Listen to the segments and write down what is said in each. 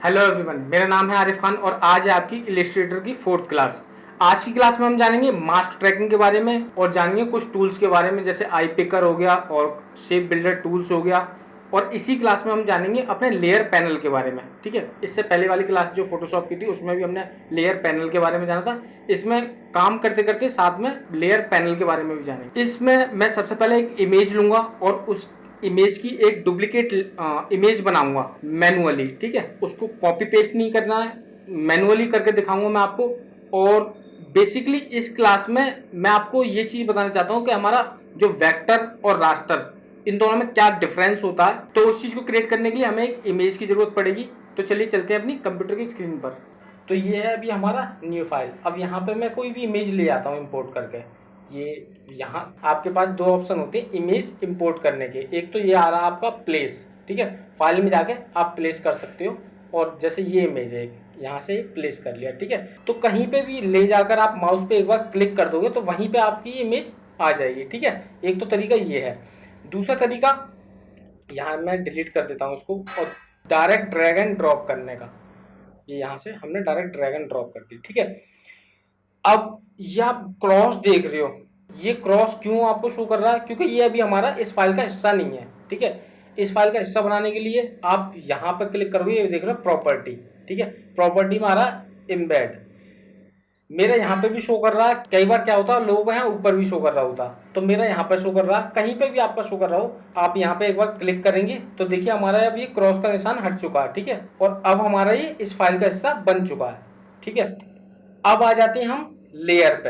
Hello everyone, मेरा नाम है आरिफ खान और आज है आपकी इलस्ट्रेटर की 4th क्लास। आज की क्लास में हम जानेंगे मास्क ट्रैकिंग के बारे में और जानेंगे कुछ टूल्स के बारे में, जैसे आई पिकर हो गया और शेप बिल्डर टूल्स हो गया। और इसी क्लास में हम जानेंगे अपने लेयर पैनल के बारे में। ठीक है, इससे पहले वाली क्लास जो फोटोशॉप की थी उसमें भी हमने लेयर पैनल के बारे में जाना था। इसमें काम करते करते साथ में लेयर पैनल के बारे में भी जानेंगे। इसमें मैं सबसे पहले एक इमेज लूंगा और उस इमेज की एक डुप्लीकेट इमेज बनाऊंगा मैनुअली। ठीक है, उसको कॉपी पेस्ट नहीं करना है, मैनुअली करके दिखाऊंगा मैं आपको। और बेसिकली इस क्लास में मैं आपको ये चीज बताना चाहता हूँ कि हमारा जो वेक्टर और रास्टर, इन दोनों में क्या डिफरेंस होता है। तो उस चीज को क्रिएट करने के लिए हमें एक इमेज की जरूरत पड़ेगी। तो चलिए चलते हैं अपनी कंप्यूटर की स्क्रीन पर। तो ये है अभी हमारा न्यू फाइल। अब यहाँ पे मैं कोई भी इमेज ले आता हूँ इंपोर्ट करके। ये यहाँ आपके पास दो ऑप्शन होते हैं इमेज इंपोर्ट करने के। एक तो ये आ रहा है आपका प्लेस। ठीक है, फाइल में जाके आप प्लेस कर सकते हो। और जैसे ये इमेज है, यहाँ से प्लेस कर लिया। ठीक है, तो कहीं पे भी ले जाकर आप माउस पे एक बार क्लिक कर दोगे तो वहीं पे आपकी इमेज आ जाएगी। ठीक है, एक तो तरीका ये है। दूसरा तरीका, यहाँ मैं डिलीट कर देता हूँ इसको, और डायरेक्ट ड्रैग एंड ड्रॉप करने का। ये यहाँ से हमने डायरेक्ट ड्रैग एंड ड्रॉप कर दी। ठीक है, अब ये आप क्रॉस देख रहे हो। ये क्रॉस क्यों आपको शो कर रहा है? क्योंकि ये अभी हमारा इस फाइल का हिस्सा नहीं है। ठीक है, इस फाइल का हिस्सा बनाने के लिए आप यहाँ पर क्लिक करोगे, ये देख रहे हो प्रॉपर्टी। ठीक है, प्रॉपर्टी में आ रहा है एम्बेड। मेरा यहाँ पे भी शो कर रहा है। कई बार क्या होता है, लोगों को यहाँ ऊपर भी शो कर रहा होता, तो मेरा यहाँ पे शो कर रहा है। कहीं पे भी आपका शो कर रहा हो, आप यहाँ पे एक बार क्लिक करेंगे तो देखिए हमारा अब ये क्रॉस का निशान हट चुका है। ठीक है, और अब हमारा ये इस फाइल का हिस्सा बन चुका है। ठीक है, अब आ जाते हैं हम लेयर पे।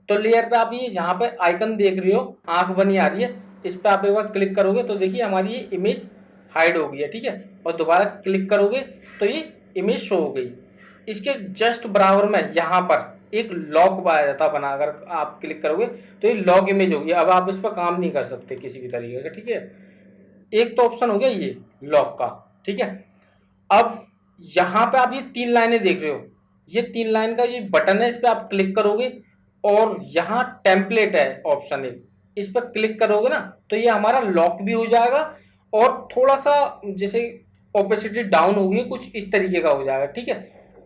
तो लेयर पे आप ये यहाँ पे आइकन देख रहे हो, आंख बनी आ रही है। इस पे आप एक बार क्लिक करोगे तो देखिए हमारी ये इमेज हाइड हो गई है। ठीक है, और दोबारा क्लिक करोगे तो ये इमेज शो हो गई। इसके जस्ट बराबर में यहाँ पर एक लॉक पाया जाता बना, अगर आप क्लिक करोगे तो ये लॉक इमेज होगी। अब आप इस पर काम नहीं कर सकते किसी भी तरीके का। ठीक है, एक तो ऑप्शन हो गया ये लॉक का। ठीक है, अब यहाँ पे आप ये 3 लाइनें देख रहे हो, ये 3 लाइन का ये बटन है, इस पर आप क्लिक करोगे और यहाँ टेम्पलेट है ऑप्शन एक, इस पर क्लिक करोगे ना तो ये हमारा लॉक भी हो जाएगा और थोड़ा सा जैसे ओपेसिटी डाउन होगी, कुछ इस तरीके का हो जाएगा। ठीक है,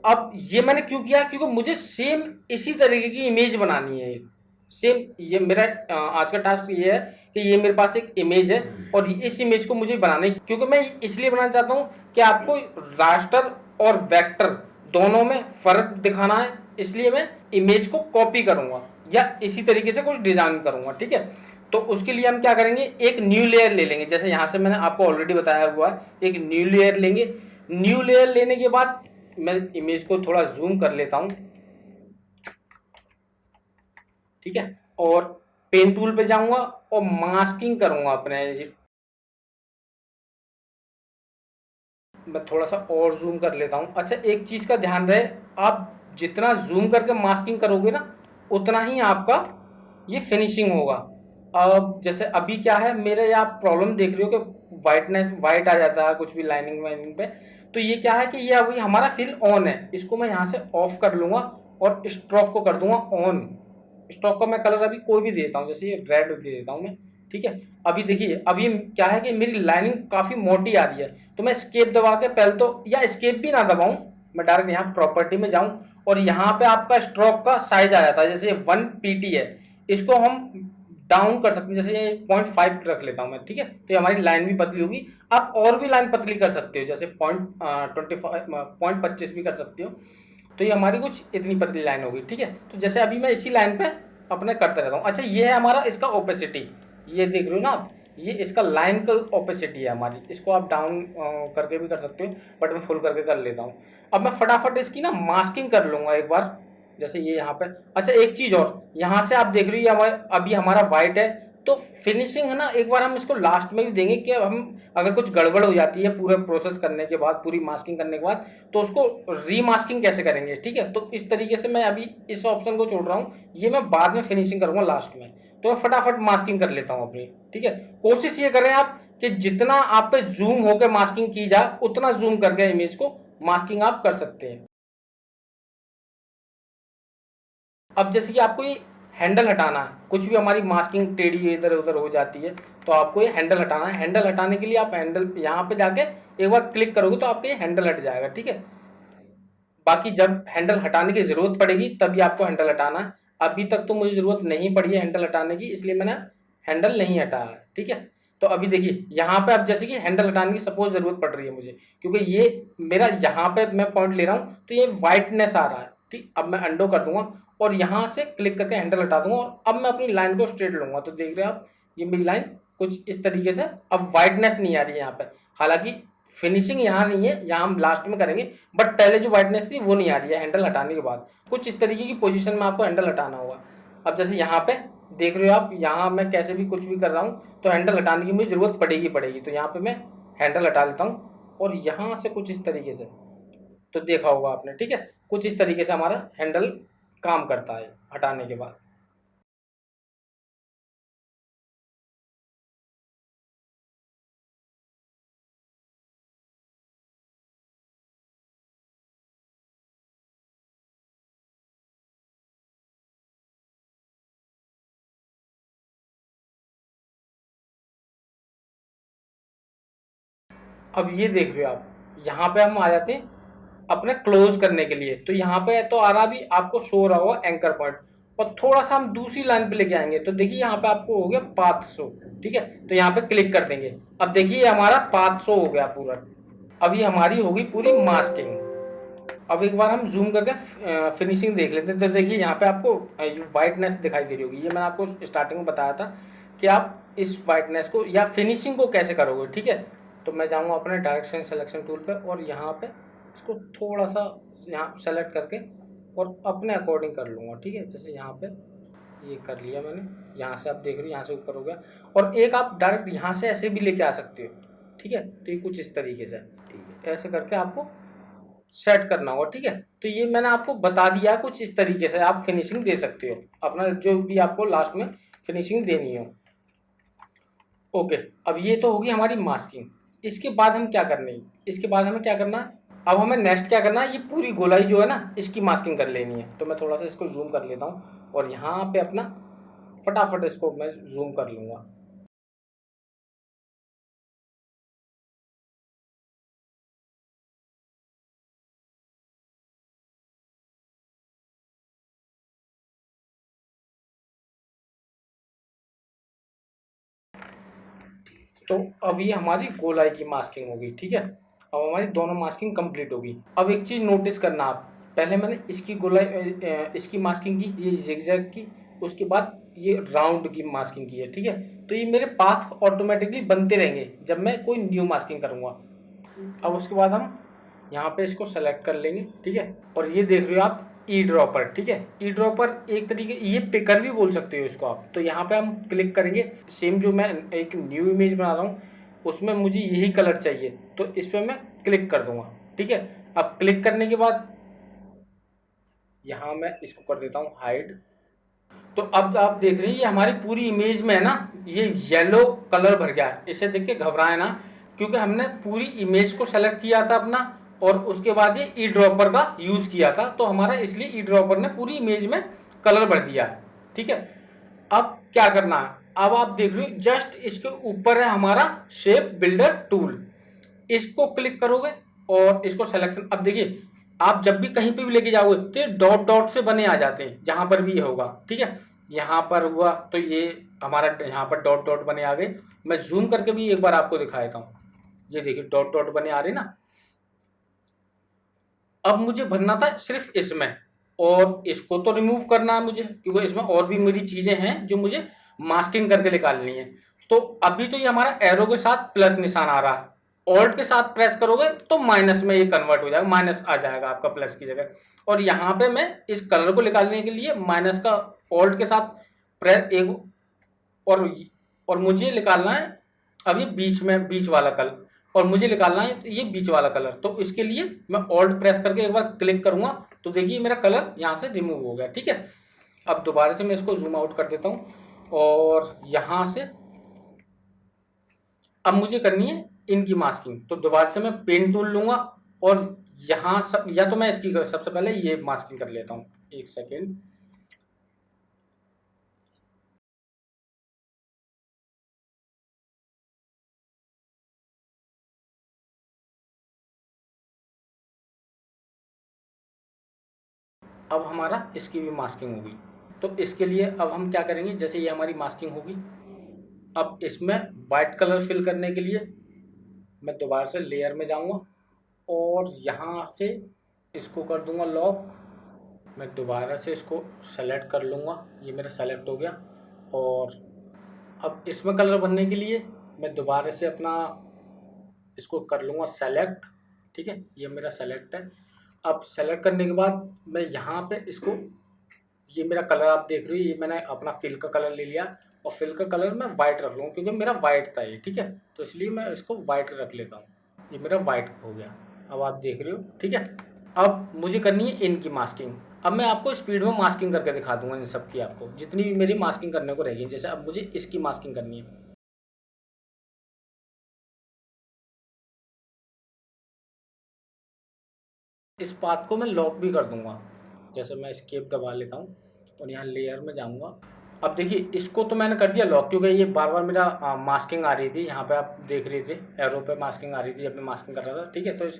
अब ये मैंने क्यों किया? क्योंकि मुझे सेम इसी तरीके की इमेज बनानी है। सेम ये मेरा आज का टास्क ये है कि ये मेरे पास एक इमेज है और इस इमेज को मुझे बनाना है। क्योंकि मैं इसलिए बनाना चाहता हूँ कि आपको रास्टर और वेक्टर दोनों में फर्क दिखाना है, इसलिए मैं इमेज को कॉपी करूंगा या इसी तरीके से कुछ डिजाइन करूंगा। ठीक है, तो उसके लिए हम क्या करेंगे, एक न्यू लेयर ले लेंगे। जैसे यहां से मैंने आपको ऑलरेडी बताया हुआ है, एक न्यू लेयर लेंगे। न्यू लेयर लेने के बाद मैं इमेज को थोड़ा जूम कर लेता हूं। ठीक है, और पेन टूल पे जाऊंगा और मास्किंग करूंगा अपने। मैं थोड़ा सा और जूम कर लेता हूं। अच्छा, एक चीज का ध्यान रहे, आप जितना जूम करके मास्किंग करोगे ना उतना ही आपका ये फिनिशिंग होगा। अब जैसे अभी क्या है, मेरे आप प्रॉब्लम देख रहे हो कि वाइटनेस वाइट आ जाता है कुछ भी लाइनिंग वाइनिंग पे। तो ये क्या है कि ये अभी हमारा फिल ऑन है, इसको मैं यहाँ से ऑफ कर लूंगा और स्ट्रोक को कर दूंगा ऑन। स्ट्रोक का मैं कलर अभी कोई भी देता हूँ, जैसे ये रेड दे देता हूँ मैं। ठीक है, अभी देखिए अभी क्या है कि मेरी लाइनिंग काफी मोटी आ रही है, तो मैं एस्केप दबा के पहले तो, या एस्केप भी ना दबाऊं, मैं डायरेक्ट यहाँ प्रॉपर्टी में जाऊं और यहाँ पे आपका स्ट्रोक का साइज आ जाता है। जैसे 1 pt है, इसको हम डाउन कर सकते हैं, जैसे 0.5 रख लेता हूं मैं। ठीक है, तो हमारी लाइन भी पतली होगी। आप और भी लाइन पतली कर सकते हो, जैसे 0.25 भी कर सकते हो। तो ये हमारी कुछ इतनी पतली लाइन होगी। ठीक है, तो जैसे अभी मैं इसी लाइन पे अपने करते रहता हूँ। अच्छा, ये है हमारा इसका ओपेसिटी, ये देख रहे हो ना आप, ये इसका लाइन का ओपेसिटी है हमारी। इसको आप डाउन करके भी कर सकते हो, बट मैं फुल करके कर लेता हूँ। अब मैं फटाफट इसकी ना मास्किंग कर लूंगा एक बार, जैसे ये यहाँ पे। अच्छा, एक चीज और, यहाँ से आप देख रहे हो अभी हमारा व्हाइट है, तो फिनिशिंग है ना, एक बार हम इसको लास्ट में भी देंगे कि हम अगर कुछ गड़बड़ हो जाती है पूरे प्रोसेस करने के बाद, पूरी मास्किंग करने के बाद, तो उसको रीमास्किंग कैसे करेंगे। ठीक है, तो इस तरीके से मैं अभी इस ऑप्शन को छोड़ रहा हूँ, ये मैं बाद में फिनिशिंग करूंगा लास्ट में। तो मैं फटाफट मास्किंग कर लेता हूँ अपनी। ठीक है, कोशिश ये करें आप कि जितना आप पे जूम होकर मास्किंग की जाए उतना जूम करके इमेज को मास्किंग आप कर सकते हैं। अब जैसे कि आपको ये हैंडल हटाना है, कुछ भी हमारी मास्किंग टेढ़ी इधर उधर हो जाती है, तो आपको ये हैंडल हटाना है। हैंडल हटाने के लिए आप हैंडल यहाँ पे जाके एक बार क्लिक करोगे तो आपके ये हैंडल हट जाएगा, ठीक है। बाकी जब हैंडल हटाने की जरूरत पड़ेगी तभी आपको हैंडल हटाना है। अभी तक तो मुझे जरूरत नहीं पड़ी है हैंडल हटाने की, इसलिए मैंने हैंडल नहीं हटाया है, ठीक है। तो अभी देखिए यहाँ पे अब जैसे कि हैंडल हटाने की सपोज जरूरत पड़ रही है मुझे, क्योंकि ये मेरा यहाँ पे मैं पॉइंट ले रहा हूँ तो ये व्हाइटनेस आ रहा है, ठीक। अब मैं अंडो कर दूंगा और यहाँ से क्लिक करके हैंडल हटा दूंगा और अब मैं अपनी लाइन को स्ट्रेट लूंगा। तो देख रहे हैं आप, ये मेरी लाइन कुछ इस तरीके से, अब व्हाइटनेस नहीं आ रही है यहाँ पे। हालांकि फिनिशिंग यहाँ नहीं है, यहाँ हम लास्ट में करेंगे, बट पहले जो व्हाइटनेस थी वो नहीं आ रही है हैंडल हटाने के बाद। कुछ इस तरीके की पोजीशन में आपको हैंडल हटाना होगा। अब जैसे यहाँ पे देख रहे हो आप, यहाँ मैं कैसे भी कुछ भी कर रहा हूँ तो हैंडल हटाने की मुझे जरूरत पड़ेगी। तो यहाँ पे मैं हैंडल हटा लेता हूँ और यहाँ से कुछ इस तरीके से, तो देखा होगा आपने, ठीक है। कुछ इस तरीके से हमारा हैंडल काम करता है हटाने के बाद। अब ये देख रहे हो आप, यहाँ पे हम आ जाते हैं अपने क्लोज करने के लिए। तो यहाँ पे तो आ रहा, भी आपको शो रहा होगा एंकर पॉइंट, और थोड़ा सा हम दूसरी लाइन पे लेके आएंगे तो देखिए यहाँ पे आपको हो गया पाथ शो, ठीक है। तो यहाँ पे क्लिक कर देंगे। अब देखिए हमारा पाथ शो हो गया पूरा। अभी हमारी होगी पूरी मास्किंग। अब एक बार हम जूम करके फिनिशिंग देख लेते हैं। तो देखिए यहाँ पे आपको व्हाइटनेस दिखाई दे रही होगी। ये मैंने आपको स्टार्टिंग में बताया था कि आप इस व्हाइटनेस को या फिनिशिंग को कैसे करोगे, ठीक है। तो मैं जाऊँगा अपने डायरेक्शन सिलेक्शन टूल पे और यहाँ पे इसको थोड़ा सा यहाँ सेलेक्ट करके और अपने अकॉर्डिंग कर लूँगा, ठीक है। जैसे यहाँ पे ये कर लिया मैंने, यहाँ से आप देख रहे हो यहाँ से ऊपर हो गया। और एक आप डायरेक्ट यहाँ से ऐसे भी लेके आ सकते हो, ठीक है। तो ये कुछ इस तरीके से, ठीक है, ऐसे करके आपको सेट करना होगा, ठीक है। तो ये मैंने आपको बता दिया, कुछ इस तरीके से आप फिनिशिंग दे सकते हो अपना, जो भी आपको लास्ट में फिनिशिंग देनी हो। ओके, अब ये तो होगी हमारी मास्किंग। इसके बाद हम क्या करने हैं, इसके बाद हमें क्या करना है, अब हमें नेक्स्ट क्या करना है, ये पूरी गोलाई जो है ना इसकी मास्किंग कर लेनी है। तो मैं थोड़ा सा इसको जूम कर लेता हूँ और यहाँ पे अपना फटाफट इसको मैं जूम कर लूँगा। तो अब ये हमारी गोलाई की मास्किंग होगी, ठीक है। अब हमारी दोनों मास्किंग कंप्लीट होगी। अब एक चीज़ नोटिस करना आप, पहले मैंने इसकी गोलाई इसकी मास्किंग की, ये जिगजैग की, उसके बाद ये राउंड की मास्किंग की है, ठीक है। तो ये मेरे पाथ ऑटोमेटिकली बनते रहेंगे जब मैं कोई न्यू मास्किंग करूँगा। अब उसके बाद हम यहाँ पे इसको सेलेक्ट कर लेंगे, ठीक है। और ये देख रहे हो आप ई ड्रॉपर, ठीक है। ई ड्रॉपर एक तरीके, ये पिकर भी बोल सकते हो इसको आप। तो यहाँ पे हम क्लिक करेंगे, सेम जो मैं एक न्यू इमेज बना रहा हूँ उसमें मुझे यही कलर चाहिए, तो इस पर मैं क्लिक कर दूंगा, ठीक है। अब क्लिक करने के बाद यहाँ मैं इसको कर देता हूँ हाइड। तो अब आप देख रहे हैं ये हमारी पूरी इमेज में है ना, ये येलो कलर भर गया है। इसे देख के घबराए ना, क्योंकि हमने पूरी इमेज को सेलेक्ट किया था अपना और उसके बाद ये ई ड्रॉपर का यूज किया था, तो हमारा इसलिए ई ड्रॉपर ने पूरी इमेज में कलर भर दिया है, ठीक है। अब क्या करना है, अब आप देख रहे हो जस्ट इसके ऊपर है हमारा शेप बिल्डर टूल, इसको क्लिक करोगे और इसको सिलेक्शन। अब देखिए आप जब भी कहीं पे भी लेके जाओगे तो ये डॉट डॉट से बने आ जाते हैं, जहां पर भी ये होगा, ठीक है। यहाँ पर हुआ तो ये हमारा यहाँ पर डॉट डॉट बने आ गए। मैं जूम करके भी एक बार आपको दिखा देता हूँ, ये देखिए डॉट डॉट बने आ रहे ना। अब मुझे भरना था सिर्फ इसमें, और इसको तो रिमूव करना है मुझे, क्योंकि इसमें और भी मेरी चीजें हैं जो मुझे मास्किंग करके निकालनी है। तो अभी तो ये हमारा एरो के साथ प्लस निशान आ रहा है, ऑल्ट के साथ प्रेस करोगे तो माइनस में ये कन्वर्ट हो जाएगा, माइनस आ जाएगा आपका प्लस की जगह। और यहाँ पे मैं इस कलर को निकालने के लिए माइनस का ऑल्ट के साथ प्रेस एक, और मुझे निकालना है अब ये बीच में, बीच वाला कलर, और मुझे निकालना है ये बीच वाला कलर। तो इसके लिए मैं ऑल्ट प्रेस करके एक बार क्लिक करूंगा तो देखिए मेरा कलर यहाँ से रिमूव हो गया, ठीक है। अब दोबारा से मैं इसको जूम आउट कर देता हूँ और यहाँ से अब मुझे करनी है इनकी मास्किंग। तो दोबारा से मैं पेन टूल लूंगा और यहाँ सब, या तो मैं इसकी सबसे पहले ये मास्किंग कर लेता हूँ, एक सेकेंड। अब हमारा इसकी भी मास्किंग होगी। तो इसके लिए अब हम क्या करेंगे, जैसे ये हमारी मास्किंग होगी, अब इसमें वाइट कलर फिल करने के लिए मैं दोबारा से लेयर में जाऊंगा और यहाँ से इसको कर दूंगा लॉक। मैं दोबारा से इसको सेलेक्ट कर लूँगा, ये मेरा सेलेक्ट हो गया। और अब इसमें कलर भरने के लिए मैं दोबारा से अपना इसको कर लूँगा सेलेक्ट। ठीक है, ये मेरा सेलेक्ट है। अब सेलेक्ट करने के बाद मैं यहाँ पे इसको, ये मेरा कलर आप देख रहे हो, ये मैंने अपना फिल का कलर ले लिया और फिल का कलर मैं वाइट रख लूँगा क्योंकि मेरा वाइट था ये। ठीक है, तो इसलिए मैं इसको वाइट रख लेता हूँ। ये मेरा वाइट हो गया, अब आप देख रहे हो। ठीक है, अब मुझे करनी है इनकी मास्किंग। अब मैं आपको स्पीड में मास्किंग करके दिखा दूंगा इन सब की, आपको जितनी भी मेरी मास्किंग करने को रहेगी। जैसे अब मुझे इसकी मास्किंग करनी है, इस पाथ को मैं लॉक भी कर दूंगा। जैसे मैं एस्केप दबा लेता हूँ और यहाँ लेयर में जाऊँगा। अब देखिए इसको तो मैंने कर दिया लॉक क्योंकि ये बार बार मेरा मास्किंग आ रही थी। यहाँ पे आप देख रहे थे एरो पे मास्किंग आ रही थी जब मैं मास्किंग कर रहा था। ठीक है, तो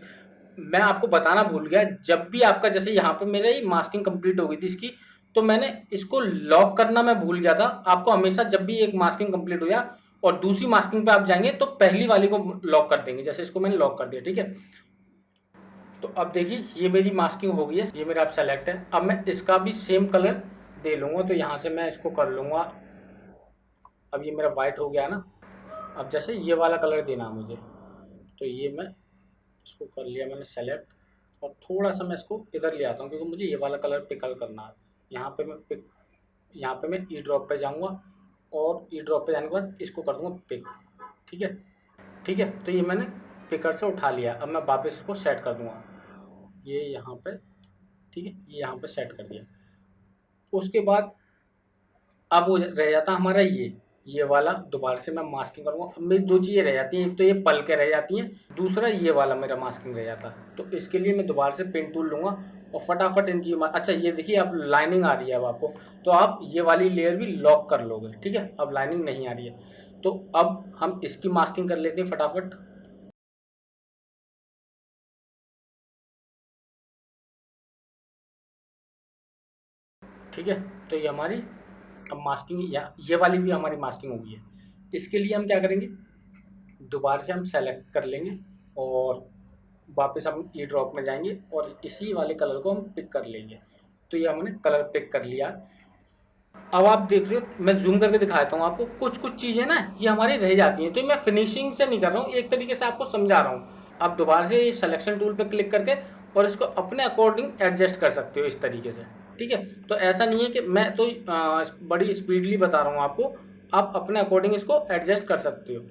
मैं आपको बताना भूल गया, जब भी आपका जैसे यहाँ पे मेरे मास्किंग कंप्लीट हो गई थी इसकी, तो मैंने इसको लॉक करना मैं भूल गया था। आपको हमेशा जब भी एक मास्किंग कंप्लीट हो जाए और दूसरी मास्किंग पे आप जाएंगे तो पहली वाली को लॉक कर देंगे। जैसे इसको मैंने लॉक कर दिया। ठीक है, तो अब देखिए ये मेरी मास्किंग हो गई है, ये मेरा अब सेलेक्ट है। अब मैं इसका भी सेम कलर दे लूँगा, तो यहाँ से मैं इसको कर लूँगा। अब ये मेरा वाइट हो गया ना। अब जैसे ये वाला कलर देना है मुझे, तो ये मैं इसको कर लिया मैंने सेलेक्ट और थोड़ा सा मैं इसको इधर ले आता हूँ क्योंकि मुझे ये वाला कलर पिकल करना है। यहाँ पे मैं ई ड्रॉप पे जाऊँगा और ई ड्रॉप पे जाने के बाद इसको कर दूँगा पिक। ठीक है, ठीक है, तो ये मैंने पिकर से उठा लिया। अब मैं वापस इसको सेट कर दूँगा, ये यहाँ पे। ठीक है, ये यहाँ पे सेट कर दिया। उसके बाद अब वो रह जाता हमारा ये वाला, दोबारा से मैं मास्किंग करूँगा। अब मेरी दो चीज़ें रह जाती हैं, एक तो ये पल के रह जाती हैं, दूसरा ये वाला मेरा मास्किंग रह जाता है। तो इसके लिए मैं दोबारा से पेन टूल लूँगा और फटाफट इनकी अच्छा ये देखिए अब लाइनिंग आ रही है अब आपको, तो आप ये वाली लेयर भी लॉक कर लोगे। ठीक है, अब लाइनिंग नहीं आ रही है, तो अब हम इसकी मास्किंग कर लेते हैं फटाफट। ठीक है, तो ये हमारी अब मास्किंग, या ये वाली भी हमारी मास्किंग हो गई है। इसके लिए हम क्या करेंगे, दोबारा से हम सेलेक्ट कर लेंगे और वापस हम ई ड्रॉप में जाएंगे और इसी वाले कलर को हम पिक कर लेंगे। तो ये हमने कलर पिक कर लिया। अब आप देख रहे हो, मैं जूम करके दिखाता हूँ आपको, कुछ कुछ चीज़ें ना ये हमारी रह जाती हैं, तो मैं फिनिशिंग से नहीं कर रहा हूँ, एक तरीके से आपको समझा रहा हूँ। आप दोबारा से सिलेक्शन टूल पे क्लिक करके और इसको अपने अकॉर्डिंग एडजस्ट कर सकते हो इस तरीके से। ठीक है, तो ऐसा नहीं है कि मैं तो बड़ी स्पीडली बता रहा हूँ आपको, आप अपने अकॉर्डिंग इसको एडजस्ट कर सकते हो।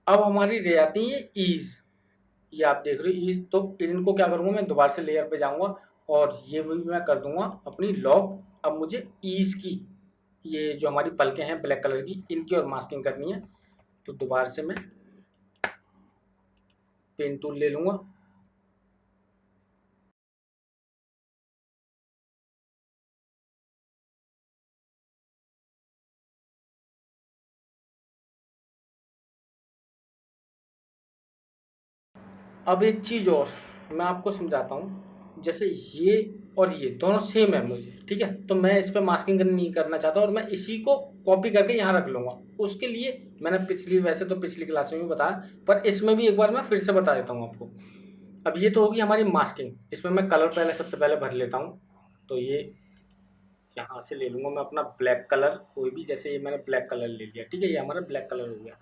अब हमारी रह जाती है ईज, ये आप देख रहे हो ईज। तो इनको क्या करूँगा, मैं दोबारा से लेयर पे जाऊँगा और ये भी मैं कर दूंगा अपनी लॉक। अब मुझे ईज की, ये जो हमारी पलकें हैं ब्लैक कलर की, इनकी और मास्किंग करनी है। तो दोबारा से मैं पेन टूल ले लूँगा। अब एक चीज़ और मैं आपको समझाता हूँ, जैसे ये और ये दोनों सेम है मुझे। ठीक है, तो मैं इस पर मास्किंग नहीं करना चाहता और मैं इसी को कॉपी करके यहाँ रख लूँगा। उसके लिए मैंने वैसे तो पिछली क्लास में भी बताया, पर इसमें भी एक बार मैं फिर से बता देता हूँ आपको। अब ये तो होगी हमारी मास्किंग, इसमें मैं कलर पहले सबसे पहले भर लेता हूँ। तो ये यहाँ से ले लूँगा मैं अपना ब्लैक कलर, कोई भी, जैसे ये मैंने ब्लैक कलर ले लिया। ठीक है, ये हमारा ब्लैक कलर हो गया।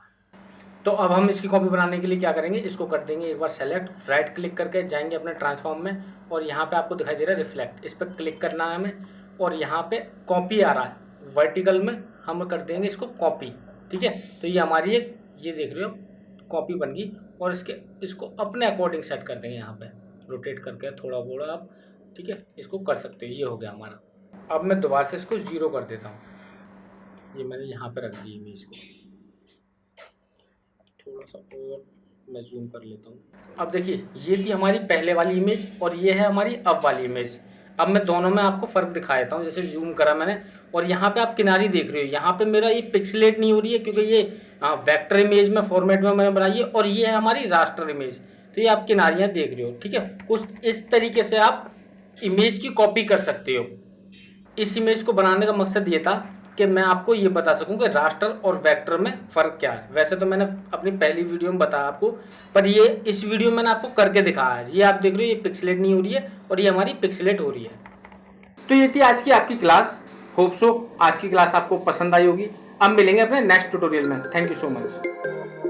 तो अब हम इसकी कॉपी बनाने के लिए क्या करेंगे, इसको कर देंगे एक बार सेलेक्ट, राइट क्लिक करके जाएंगे अपने ट्रांसफॉर्म में और यहाँ पे आपको दिखाई दे रहा है रिफ्लेक्ट, इस पर क्लिक करना है हमें और यहाँ पे कॉपी आ रहा है वर्टिकल में, हम कर देंगे इसको कॉपी। ठीक है, तो ये हमारी एक, ये देख रहे हो कॉपी बन गई और इसको अपने अकॉर्डिंग सेट कर देंगे यहाँ पे रोटेट करके थोड़ा थोड़ा आप। ठीक है, इसको कर सकते हो, ये हो गया हमारा। अब मैं दोबारा से इसको 0 कर देता हूँ, ये मैंने यहाँ पे रख दी इमेज को, थोड़ा सा और मैं जूम कर लेता हूँ। अब देखिए ये थी हमारी पहले वाली इमेज और ये है हमारी अब वाली इमेज। अब मैं दोनों में आपको फ़र्क दिखा देता हूँ। जैसे जूम करा मैंने और यहाँ पे आप किनारी देख रहे हो, यहाँ पे मेरा ये पिक्सलेट नहीं हो रही है क्योंकि ये वेक्टर इमेज में फॉर्मेट में मैंने बनाई है और ये है हमारी रास्टर इमेज। तो ये आप किनारियाँ देख रहे हो, ठीक है। कुछ इस तरीके से आप इमेज की कॉपी कर सकते हो। इस इमेज को बनाने का मकसद ये था कि मैं आपको ये बता सकूं कि रास्टर और वेक्टर में फ़र्क क्या है। वैसे तो मैंने अपनी पहली वीडियो में बताया आपको, पर ये इस वीडियो में मैंने आपको करके दिखाया है। ये आप देख रहे हो, ये पिक्सेलेट नहीं हो रही है और ये हमारी पिक्सेलेट हो रही है। तो ये थी आज की आपकी क्लास। होप सो आज की क्लास आपको पसंद आई होगी। अब मिलेंगे अपने नेक्स्ट ट्यूटोरियल में। Thank you so much.